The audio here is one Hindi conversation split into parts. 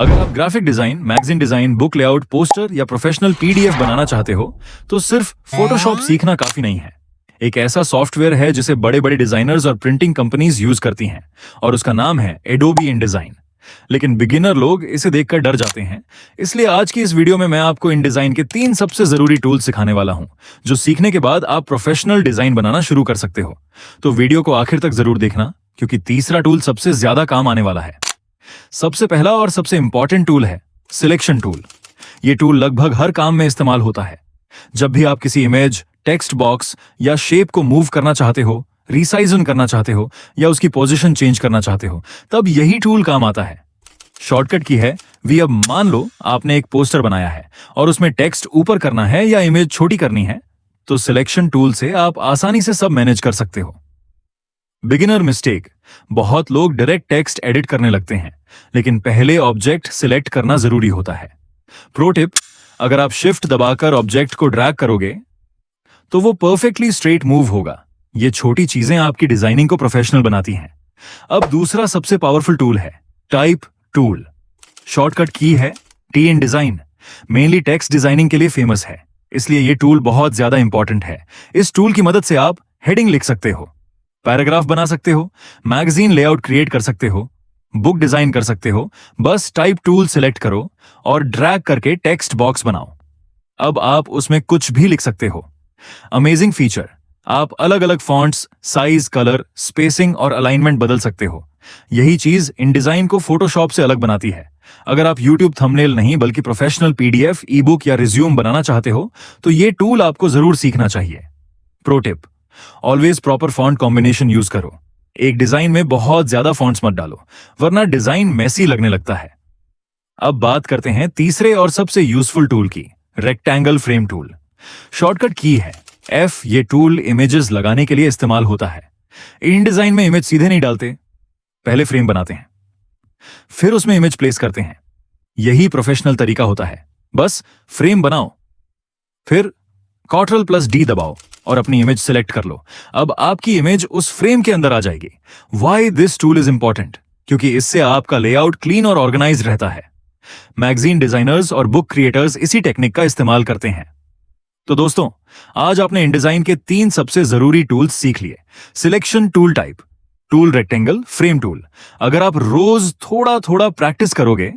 अगर आप graphic design, magazine design, book layout, poster या प्रोफेशनल पीडीएफ बनाना चाहते हो तो सिर्फ फोटोशॉप सीखना काफी नहीं है। एक ऐसा सॉफ्टवेयर है जिसे बड़े बड़े डिजाइनर्स और प्रिंटिंग कंपनीज यूज करती हैं और उसका नाम है एडोबी InDesign। लेकिन बिगिनर लोग इसे देखकर डर जाते हैं, इसलिए आज की इस वीडियो में मैं आपको InDesign के 3 सबसे जरूरी टूल सिखाने वाला हूं, जो सीखने के बाद आप प्रोफेशनल डिजाइन बनाना शुरू कर सकते हो। तो वीडियो को आखिर तक जरूर देखना, क्योंकि तीसरा टूल सबसे ज्यादा काम आने वाला है। सबसे पहला और सबसे इंपॉर्टेंट टूल है सिलेक्शन टूल। यह टूल लगभग हर काम में इस्तेमाल होता है। जब भी आप किसी इमेज, टेक्स्ट बॉक्स या शेप को मूव करना चाहते हो, रीसाइजन करना चाहते हो या उसकी पोजीशन चेंज करना चाहते हो, तब यही टूल काम आता है। शॉर्टकट की है अब मान लो आपने एक पोस्टर बनाया है और उसमें टेक्स्ट ऊपर करना है या इमेज छोटी करनी है, तो सिलेक्शन टूल से आप आसानी से सब मैनेज कर सकते हो। बिगिनर मिस्टेक, बहुत लोग डायरेक्ट टेक्स्ट एडिट करने लगते हैं, लेकिन पहले ऑब्जेक्ट सिलेक्ट करना जरूरी होता है। प्रो टिप, अगर आप शिफ्ट दबाकर ऑब्जेक्ट को ड्रैग करोगे तो वो परफेक्टली स्ट्रेट मूव होगा। ये छोटी चीजें आपकी डिजाइनिंग को प्रोफेशनल बनाती हैं। अब दूसरा सबसे पावरफुल टूल है टाइप टूल। शॉर्टकट की है टी इन डिजाइन। मेनली टेक्स्ट डिजाइनिंग के लिए फेमस है, इसलिए ये टूल बहुत ज्यादा इंपॉर्टेंट है। इस टूल की मदद से आप हेडिंग लिख सकते हो, पैराग्राफ बना सकते हो, मैगजीन लेआउट क्रिएट कर सकते हो, बुक डिजाइन कर सकते हो। बस टाइप टूल सिलेक्ट करो और ड्रैग करके टेक्स्ट बॉक्स बनाओ। अब आप उसमें कुछ भी लिख सकते हो। अमेजिंग फीचर, आप अलग अलग फॉन्ट्स, साइज, कलर, स्पेसिंग और अलाइनमेंट बदल सकते हो। यही चीज InDesign को फोटोशॉप से अलग बनाती है। अगर आप YouTube थंबनेल नहीं बल्कि प्रोफेशनल PDF, ई बुक या रिज्यूम बनाना चाहते हो तो ये टूल आपको जरूर सीखना चाहिए। Pro tip, always proper font combination use करो। एक डिजाइन में बहुत ज्यादा फॉन्ट्स मत डालो, वरना डिजाइन मैसी लगने लगता है। अब बात करते हैं तीसरे और सबसे यूजफुल टूल की, रेक्टेंगल फ्रेम टूल। शॉर्टकट की है F। ये टूल इमेजेस लगाने के लिए इस्तेमाल होता है। InDesign में इमेज सीधे नहीं डालते, पहले फ्रेम बनाते हैं, फिर उसमें इमेज प्लेस करते हैं। यही प्रोफेशनल तरीका होता है। बस फ्रेम बनाओ, फिर Ctrl+D दबाओ और अपनी इमेज सिलेक्ट कर लो। अब आपकी इमेज उस फ्रेम के अंदर आ जाएगी। Why this tool is important? क्योंकि इससे आपका लेआउट क्लीन और ऑर्गेनाइज रहता है। मैगजीन डिजाइनर्स और बुक क्रिएटर्स इसी टेक्निक का इस्तेमाल करते हैं। तो दोस्तों, आज आपने InDesign के 3 सबसे जरूरी टूल्स सीख लिए। Selection tool, type tool, rectangle, frame tool. अगर आप रोज थोड़ा थोड़ा प्रैक्टिस करोगे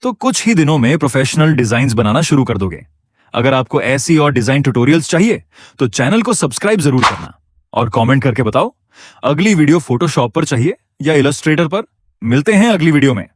तो कुछ ही दिनों में प्रोफेशनल डिजाइन्स बनाना शुरू कर दोगे। अगर आपको ऐसी और डिजाइन ट्यूटोरियल्स चाहिए तो चैनल को सब्सक्राइब जरूर करना और कमेंट करके बताओ अगली वीडियो फोटोशॉप पर चाहिए या इलस्ट्रेटर पर। मिलते हैं अगली वीडियो में।